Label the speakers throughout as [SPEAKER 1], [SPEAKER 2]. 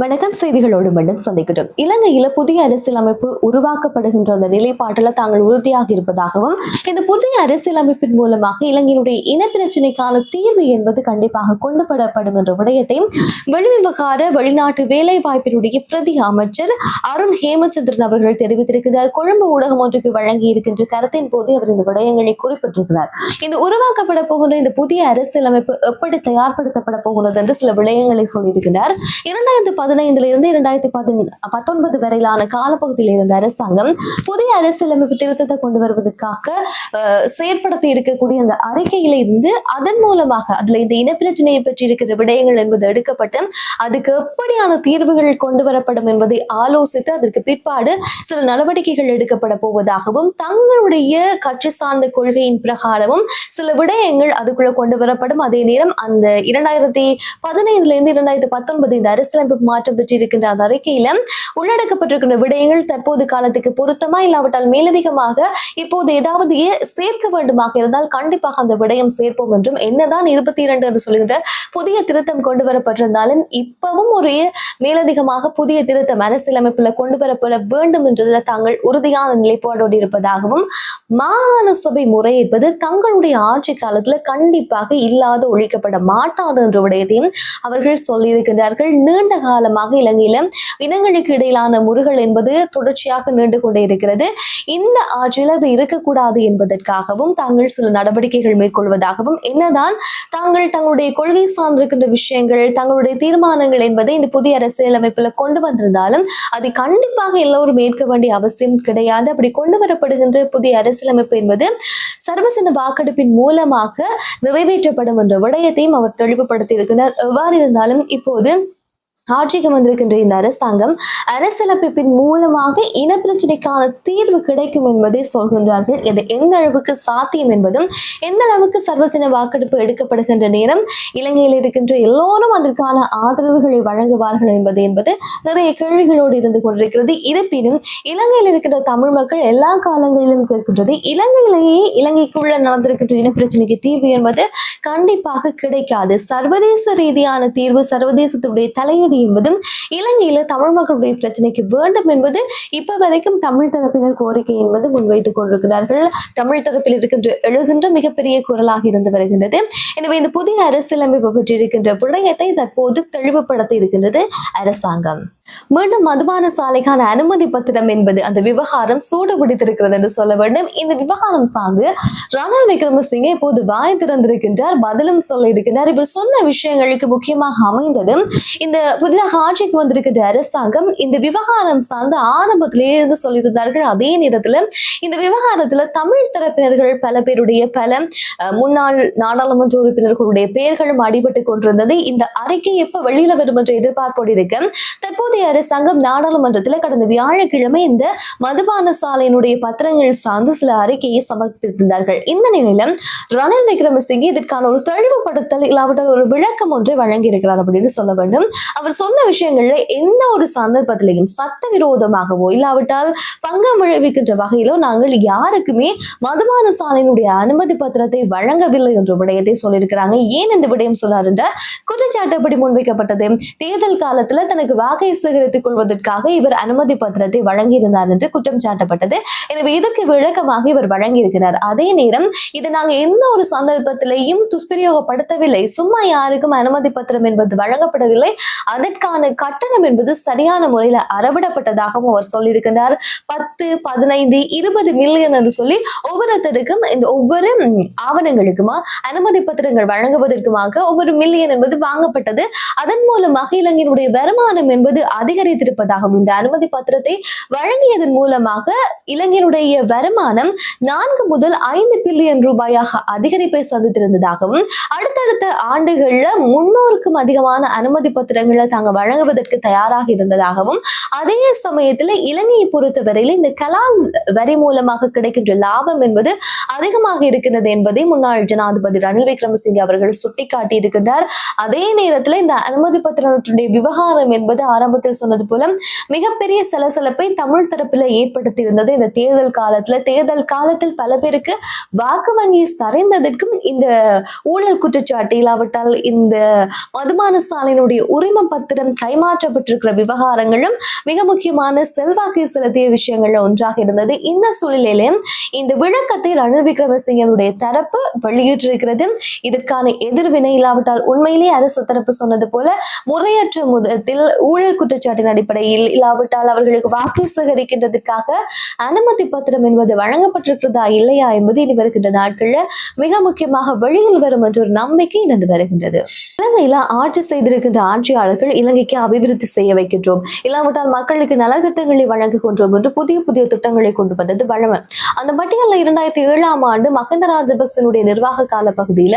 [SPEAKER 1] வணக்கம். செய்திகளோடு மீண்டும் சந்திக்கட்டும். இலங்கையில புதிய அரசியலமைப்பு உருவாக்கப்படுகின்ற அந்த நிலைப்பாட்டில் தாங்கள் உறுதியாக இருப்பதாகவும், இந்த புதிய அரசியலமைப்பின் மூலமாக இலங்கையினுடைய இனப்பிரச்சினைக்கான தீர்வு என்பது கண்டிப்பாக கொண்டுபடப்படும் என்ற விடயத்தையும் வெளிவிவகார வெளிநாட்டு வேலை வாய்ப்பினுடைய பிரதி அமைச்சர் அருண் ஹேமச்சந்திரன் அவர்கள் தெரிவித்திருக்கிறார். கொழும்பு ஊடகம் ஒன்றுக்கு வழங்கி இருக்கின்ற கருத்தின் போது அவர் இந்த விடயங்களை குறிப்பிட்டிருக்கிறார். இந்த உருவாக்கப்பட போகின்ற இந்த புதிய அரசியலமைப்பு எப்படி தயார்படுத்தப்பட போகிறது என்று சில விடயங்களை சொல்லியிருக்கிறார். 2015 2019 வரையிலான காலப்பகுதியில் இருந்த அரசாங்கம் புதிய அரசியலமைப்பு திருத்தத்தை கொண்டு வருவதற்காக செயற்படுத்தி இருக்கக்கூடிய அந்த அறிக்கையில இருந்து அதன் மூலமாக அதுல இந்த இனப்பிரச்சனையை பற்றி இருக்கிற விடயங்கள் என்பது எடுக்கப்பட்டு அதுக்கு எப்படியான தீர்வுகள் கொண்டு வரப்படும் என்பதை ஆலோசித்து அதற்கு பிற்பாடு சில நடவடிக்கைகள் எடுக்கப்பட போவதாகவும், தங்களுடைய கட்சி சார்ந்த கொள்கையின் பிரகாரமும் சில விடயங்கள் அதுக்குள்ள கொண்டு வரப்படும். அதே நேரம் அந்த 2015 2019 இந்த அரசியலமைப்பு மாற்றம் பெற்றிருக்கின்ற அந்த அறிக்கையில உள்ளடக்கப்பட்டிருக்கின்ற விடயங்கள் தற்போது காலத்துக்கு பொருத்தமா, இல்லாவிட்டால் மேலதிகமாக இப்போது ஏதாவது சேர்க்க வேண்டுமாக இருந்தால் கண்டிப்பாக அந்த விடயம் சேர்ப்போம் என்றும், என்னதான் 22 என்று சொல்கின்ற புதிய திருத்தம் கொண்டு வரப்பட்டிருந்தாலும் இப்பவும் ஒரு மேலதிகமாக புதிய திருத்தம் அரசியலமைப்புல கொண்டு வரப்பட வேண்டும் என்றதுல தாங்கள் உறுதியான நிலைப்பாடோடு இருப்பதாகவும், மாகாண சபை முறை என்பது தங்களுடைய ஆட்சி காலத்துல கண்டிப்பாக இல்லாத ஒழிக்கப்பட மாட்டாது என்ற விடயத்தையும் அவர்கள் சொல்லியிருக்கிறார்கள். நீண்ட காலமாக இலங்கையில இனங்களுக்கு இடையிலான முறுகள் என்பது தொடர்ச்சியாக நீண்டு கொண்டே இருக்கிறது. இந்த ஆட்சியில் அது இருக்கக்கூடாது என்பதற்காகவும் தாங்கள் சில நடவடிக்கைகள் மேற்கொள்வதாகவும், என்னதான் தாங்கள் தங்களுடைய கொள்கை சார்ந்திருக்கின்ற விஷயங்கள் தங்களுடைய தீர்மானங்கள் என்பதை இந்த புதிய அரசியலமைப்புல கொண்டு வந்திருந்தாலும் அதை கண்டிப்பாக எல்லோரும் ஏற்க வேண்டிய அவசியம் கிடையாது. அப்படி கொண்டு வரப்படுகின்ற புதிய அரசியலமைப்பு என்பது சர்வசன வாக்கெடுப்பின் மூலமாக நிறைவேற்றப்படும் என்ற விடயத்தையும் அவர் தெளிவுபடுத்தி இருக்கிறார். எவ்வாறு இருந்தாலும் இப்போது ஆட்சிக்கு வந்திருக்கின்ற இந்த அரசாங்கம் அரசியலமைப்பின் மூலமாக இனப்பிரச்சனைக்கான தீர்வு கிடைக்கும் என்பதை சொல்கின்றார்கள். இது எந்த அளவுக்கு சாத்தியம் என்பதும், எந்த அளவுக்கு சர்வஜன வாக்கெடுப்பு எடுக்கப்படுகின்ற நேரம் இலங்கையில் இருக்கின்ற எல்லோரும் அதற்கான ஆதரவுகளை வழங்குவார்கள் என்பது நிறைய கேள்விகளோடு இருந்து கொண்டிருக்கிறது. இருப்பினும் இலங்கையில் இருக்கின்ற தமிழ் மக்கள் எல்லா காலங்களிலும் கேட்கின்றது, இலங்கையிலேயே இலங்கைக்குள்ள நடந்திருக்கின்ற இனப்பிரச்சனைக்கு தீர்வு என்பது கண்டிப்பாக கிடைக்காது. சர்வதேச ரீதியான தீர்வு, சர்வதேசத்துடைய தலையீடு என்பதும் இலங்கையில தமிழ் மக்களுடைய பிரச்சனைக்கு வேண்டும் என்பது இப்ப வரைக்கும் தமிழ் தரப்பினர் கோரிக்கை என்பது முன்வைத்துக் கொண்டிருக்கிறார்கள். தமிழ் தரப்பில் இருக்கின்ற எழுகின்ற மிகப்பெரிய குரலாக இருந்து வருகின்றது. எனவே இந்த புதிய அரசியலமைப்பு பற்றி இருக்கின்ற விடயத்தை தற்போது தெளிவுபடுத்த இருக்கின்றது அரசாங்கம். மீண்டும் மதுபான சாலைக்கான அனுமதி பத்திரம் என்பது அந்த விவகாரம் சூடு பிடித்திருக்கிறது என்று சொல்ல வேண்டும். இந்த விவகாரம் சார்ந்து ரணில் விக்ரமசிங்கே இப்போது வாய் திறந்திருக்கின்றார், பதிலும் சொல்ல இருக்கின்றார். இவர் சொன்ன விஷயங்களுக்கு முக்கியமாக அமைந்தது, இந்த புதிதாக ஆட்சிக்கு வந்திருக்கின்ற அரசாங்கம் இந்த விவகாரம் சார்ந்து ஆரம்பத்திலே இருந்து சொல்லியிருந்தார்கள். அதே நேரத்துல இந்த விவகாரத்துல தமிழ் தரப்பினர்கள் பல பேருடைய முன்னாள் நாடாளுமன்ற உறுப்பினர்களுடைய பெயர்களும் அடிபட்டு கொண்டிருந்தது. இந்த அறிக்கை எப்ப வெளியில வரும் என்ற எதிர்பார்ப்போடு இருக்க தற்போதைய அரசாங்கம் நாடாளுமன்றத்தில் கடந்த வியாழக்கிழமை இந்த மதுபான சாலையினுடைய பத்திரங்கள் சார்ந்து சில அறிக்கையை சமர்ப்பித்திருந்தார்கள். இந்த நிலையில ரணில் விக்ரமசிங்கே இதற்கான ஒரு தெளிவுபடுத்தல் இல்லாவிட்டால் ஒரு விளக்கம் ஒன்றை வழங்கி இருக்கிறார் அப்படின்னு சொல்ல வேண்டும். அவர் சொன்ன விஷயங்கள்ல எந்த ஒரு சந்தர்ப்பத்திலையும் சட்டவிரோதமாகவோ இல்லாவிட்டால் பங்கம் விளைவிக்கின்ற வகையிலோ நாங்கள் யாருக்குமே மதுபான சாலையினுடைய அனுமதி பத்திரத்தை வழங்கவில்லை என்ற விடயத்தை சொல்லியிருக்கிறாங்க. ஏன் இந்த விடயம் சொன்னார் என்ற குற்றச்சாட்டுப்படி முன்வைக்கப்பட்டது. தேர்தல் காலத்துல தனக்கு வாக்கை சேகரித்துக் கொள்வதற்காக இவர் அனுமதி பத்திரத்தை வழங்கியிருந்தார் என்று குற்றம் சாட்டப்பட்டது. எனவே இதற்கு விளக்கமாக இவர் வழங்கியிருக்கிறார். அதே நேரம் இது நாங்க எந்த ஒரு சந்தர்ப்பத்திலையும் துஷ்பிரயோகப்படுத்தவில்லை, சும்மா யாருக்கும் அனுமதி பத்திரம் என்பது வழங்கப்படவில்லை, அதற்கான கட்டணம் என்பது சரியான முறையில் அறவிடப்பட்டதாகவும் அவர் சொல்லியிருக்கிறார். 10, 15, 20 மில்லியன் என்று சொல்லி ஒவ்வொருத்தருக்கும் இந்த ஒவ்வொரு ஆவணங்களுக்குமா அனுமதி பத்திரங்கள் வழங்குவதற்குமாக ஒவ்வொரு மில்லியன் என்பது வாங்கப்பட்டது. அதன் மூலமாக இலங்கையினுடைய வருமானம் என்பது அதிகரித்திருப்பதாகவும், இந்த அனுமதி பத்திரத்தை வழங்கியதன் மூலமாக இலங்கையினுடைய வருமானம் 4 முதல் 5 பில்லியன் ரூபாயாக அதிகரிப்பை சந்தித்திருந்ததாகவும், அடுத்தடுத்த ஆண்டுகள்ல 300க்கும் அதிகமான அனுமதி பத்திரங்களை தாங்க வழங்குவதற்கு தயாராக இருந்ததாகவும், அதே சமயத்துல இலங்கையை பொறுத்தவரையில் இந்த கலால் வரி மூலமாக கிடைக்கின்ற லாபம் என்பது அதிகமாக இருக்கிறது என்பதை முன்னாள் ஜனாதிபதி ரணில் விக்ரமசிங்கே அவர்கள் சுட்டிக்காட்டி இருக்கின்றார். அதே நேரத்தில் இந்த அனுமதி பத்திரத்துடைய விவகாரம் என்பது ஆரம்பத்தில் சொன்னது போல மிகப்பெரிய சலசலப்பை தமிழ் தரப்புல ஏற்படுத்தி இருந்தது. இந்த தேர்தல் காலத்தில் பல பேருக்கு வாக்கு வங்கி சரிந்ததற்கும் இந்த ஊழல் குற்றச்சாட்டு இல்லாவிட்டால் இந்த மதுபான சாலையினுடைய உரிம பத்திர பத்திரம் கைமாற்றப்பட்டிருக்கிற விவகாரங்களும் மிக முக்கியமான செல்வாக்கை செலுத்திய விஷயங்கள்ல ஒன்றாக இருந்தது. இந்த சூழ்நிலையிலும் இந்த விளக்கத்தை ரணில் விக்ரமசிங்கனுடைய தரப்பு வெளியிட்டிருக்கிறது. இதற்கான எதிர்வினை இல்லாவிட்டால் உண்மையிலேயே அரசு தரப்பு சொன்னது போல முறையற்ற முதத்தில் ஊழல் குற்றச்சாட்டின் அடிப்படையில் இல்லாவிட்டால் அவர்களுக்கு வாக்கு சேகரிக்கின்றதற்காக அனுமதி பத்திரம் என்பது வழங்கப்பட்டிருக்கிறதா இல்லையா என்பது இனி வருகின்ற நாட்கள்ல மிக முக்கியமாக வெளியில் வரும் என்ற ஒரு நம்பிக்கை இருந்து வருகின்றது. இலங்கையில ஆட்சி செய்திருக்கின்ற ஆட்சியாளர்கள் இலங்கைக்கு அபிவிருத்தி செய்ய வைக்கின்றோம், இல்லாவிட்டால் மக்களுக்கு நலத்திட்டங்களை வழங்குகின்றோம் என்று புதிய புதிய திட்டங்களை கொண்டு வந்தது வழமை. அந்த பட்டியலில் 2007ஆம் ஆண்டு மஹிந்த ராஜபக்சனுடைய நிர்வாக கால பகுதியில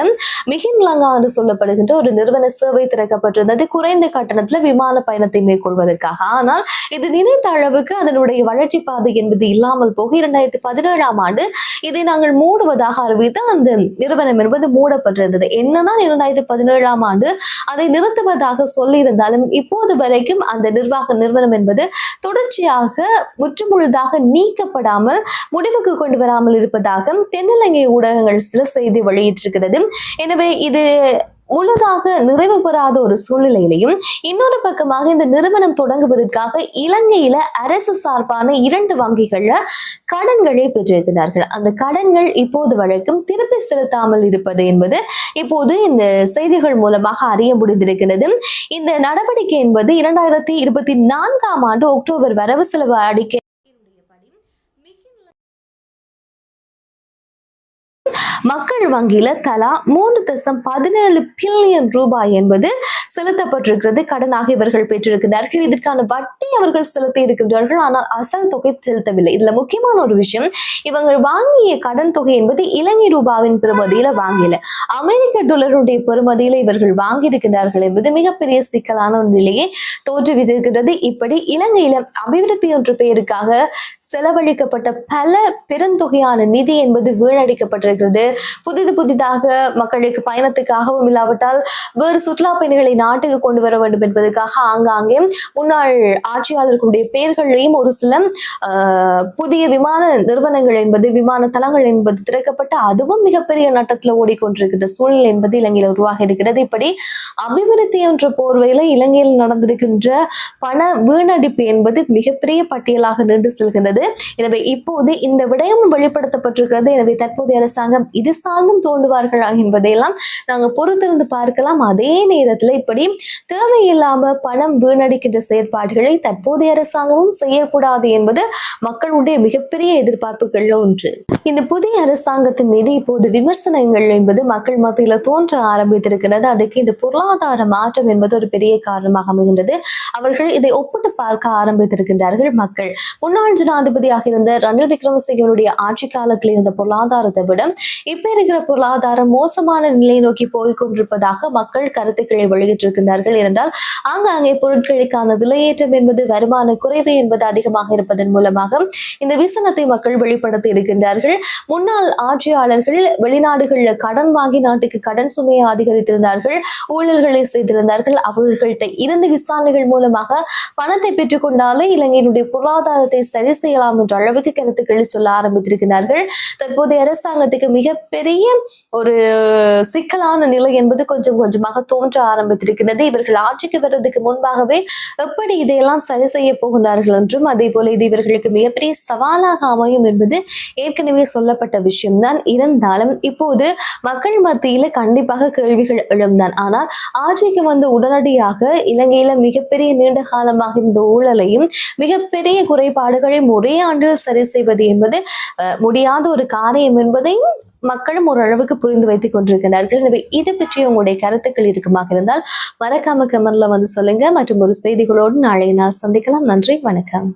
[SPEAKER 1] மிகின் லங்கா என்று சொல்லப்படுகின்ற ஒரு நிறுவன சேவை திறக்கப்பட்டிருந்தது குறைந்த கட்டணத்துல விமான பயணத்தை மேற்கொள்வதற்காக. ஆனால் இது நினைத்த அளவுக்கு அதனுடைய வளர்ச்சி பாதை என்பது இல்லாமல் போக 2017ஆம் ஆண்டு இதை நாங்கள் மூடுவதாக அறிவித்து அந்த நிறுவனம் என்பது மூடப்பட்டிருந்தது. என்னதான் 2017ஆம் ஆண்டு அதை நிறுத்துவதாக சொல்லியிருந்தாலும் இப்போது வரைக்கும் அந்த நிறுவனம் என்பது தொடர்ச்சியாக முற்றுமுழுதாக நீக்கப்படாமல் முடிவுக்கு கொண்டு வராமல் இருப்பதாக தென்னிலங்கை ஊடகங்கள் சில செய்தி வெளியிட்டிருக்கிறது. எனவே இது முழுதாக நிறைவு பெறாத ஒரு சூழ்நிலையிலையும் இன்னொரு பக்கமாக இந்த நிறுவனம் தொடங்குவதற்காக இலங்கையில அரசு சார்பான 2 வங்கிகள்ல கடன்களை பெற்றிருக்கிறார்கள். அந்த கடன்கள் இப்போது வரைக்கும் திருப்பி செலுத்தாமல் இருப்பது என்பது இப்போது இந்த செய்திகள் மூலமாக அறிய முடிந்திருக்கிறது. இந்த நடவடிக்கை என்பது 2024ஆம் ஆண்டு அக்டோபர் வரவு செலவு அறிக்கை மக்கள் வங்கியில தலா 3.17 பில்லியன் ரூபாய் என்பது செலுத்தப்பட்டிருக்கிறது. கடனாக இவர்கள் பெற்றிருக்கிறார்கள். இதற்கான வட்டி அவர்கள் செலுத்தி இருக்கின்றார்கள். ஆனால் அசல் தொகை செலுத்தவில்லை. இதுல முக்கியமான ஒரு விஷயம், இவங்க வாங்கிய கடன் தொகை என்பது இலங்கை ரூபாவின் பெறுமதியில வாங்கல, அமெரிக்க டாலருடைய பெறுமதியில இவர்கள் வாங்கியிருக்கிறார்கள் என்பது மிகப்பெரிய சிக்கலான ஒரு நிலையை தோற்றுவித்திருக்கிறது. இப்படி இலங்கையில அபிவிருத்தி என்ற பெயருக்காக செலவழிக்கப்பட்ட பல பெருந்தொகையான நிதி என்பது வீணடிக்கப்பட்டிருக்கிறது. புதிதாக மக்களுக்கு பயணத்துக்காகவும் இல்லாவிட்டால் வேறு சுற்றுலா பயணிகளை நாட்டுக்கு கொண்டு வர வேண்டும் என்பதற்காக ஆங்காங்கே முன்னாள் ஆட்சியாளர்களுடைய பெயர்களையும் ஒரு சில புதிய விமான நிறுவனங்கள் என்பது விமான தளங்கள் என்பது திறக்கப்பட்டு அதுவும் மிகப்பெரிய நட்டத்துல ஓடிக்கொண்டிருக்கின்ற சூழ்நிலை என்பது இலங்கையில் உருவாக இருக்கிறது. இப்படி அபிவிருத்தி என்ற போர்வையில இலங்கையில் நடந்திருக்கின்ற பண வீணடிப்பு என்பது மிகப்பெரிய பட்டியலாக நின்று செல்கின்றது. எனவே இப்போது இந்த விடயமும் வெளிப்படுத்தப்பட்டிருக்கிறது. எனவே தற்போதைய அரசாங்கம் இது சார்ந்தும் தோன்றுவார்களா என்பதையெல்லாம் நாங்க பொறுத்திருந்து பார்க்கலாம். அதே நேரத்துல இப்படி தேவையில்லாம பணம் வீணடிக்கின்ற செயற்பாடுகளை தற்போதைய அரசாங்கமும் செய்யக்கூடாது என்பது மக்களுடைய மிகப்பெரிய எதிர்பார்ப்புகள்ல ஒன்று. இந்த புதிய அரசாங்கத்தின் மீது இப்போது விமர்சனங்கள் என்பது மக்கள் மத்தியில தோன்ற ஆரம்பித்திருக்கிறது. அதுக்கு இந்த பொருளாதார மாற்றம் என்பது ஒரு பெரிய காரணமாக அமைகின்றது. அவர்கள் இதை ஒப்பிட்டு பார்க்க ஆரம்பித்திருக்கின்றார்கள். மக்கள் முன்னாள் ஜனாதிபதியாக இருந்த ரணில் விக்ரமசிங்கனுடைய ஆட்சி காலத்தில் இருந்த பொருளாதாரத்தை விட இப்ப இருக்கிற பொருளாதாரம் மோசமான நிலையை நோக்கி போய்கொண்டிருப்பதாக மக்கள் கருத்துக்களை வெளியிட்டிருக்கின்றார்கள். என்றால் ஆங்காங்கே பொருட்களுக்கான விலையேற்றம் என்பது வருமான குறைவு என்பது அதிகமாக இருப்பதன் மூலமாக இந்த விசனத்தை மக்கள் வெளிப்படுத்தி இருக்கின்றார்கள். முன்னாள் ஆட்சியாளர்கள் வெளிநாடுகளில் கடன் வாங்கி நாட்டுக்கு கடன் சுமையை அதிகரித்திருந்தார்கள், ஊழல்களை செய்திருந்தார்கள். அவர்கள்ட்ட இருந்து விசாரணைகள் மூலமாக பணத்தை பெற்றுக் கொண்டாலே இலங்கையினுடைய பொருளாதாரத்தை சரி செய்யலாம் என்ற அளவுக்கு கருத்துக்களை சொல்ல ஆரம்பித்திருக்கிறார்கள். தற்போதைய அரசாங்கத்துக்கு மிகப்பெரிய ஒரு சிக்கலான நிலை என்பது கொஞ்சம் கொஞ்சமாக தோன்ற ஆரம்பித்திருக்கிறது. இவர்கள் ஆட்சிக்கு வர்றதுக்கு முன்பாகவே எப்படி இதையெல்லாம் சரி செய்ய போகிறார்கள் என்றும் அதே போல இது இவர்களுக்கு மிகப்பெரிய சவாலாக அமையும் என்பது ஏற்கனவே சொல்லப்பட்ட விஷயம்தான். இருந்தாலும் இப்போது மக்கள் மத்தியில கண்டிப்பாக கேள்விகள் எழும்தான். ஆனால் ஆட்சிக்கு வந்து உடனடியாக இலங்கையில மிகப்பெரிய நீண்ட காலமாக இந்த ஊழலையும் மிகப்பெரிய குறைபாடுகளையும் ஒரே ஆண்டில் சரி செய்வது என்பது முடியாத ஒரு காரியம் என்பதையும் மக்களும் ஓரளவுக்கு புரிந்து வைத்துக் கொண்டிருக்கிறார்கள். எனவே இது பற்றி உங்களுடைய கருத்துக்கள் இருக்குமாக இருந்தால் மறக்காம கமெண்ட்ல வந்து சொல்லுங்க. மற்றும் ஒரு செய்திகளோடு நாளை நாள் சந்திக்கலாம். நன்றி, வணக்கம்.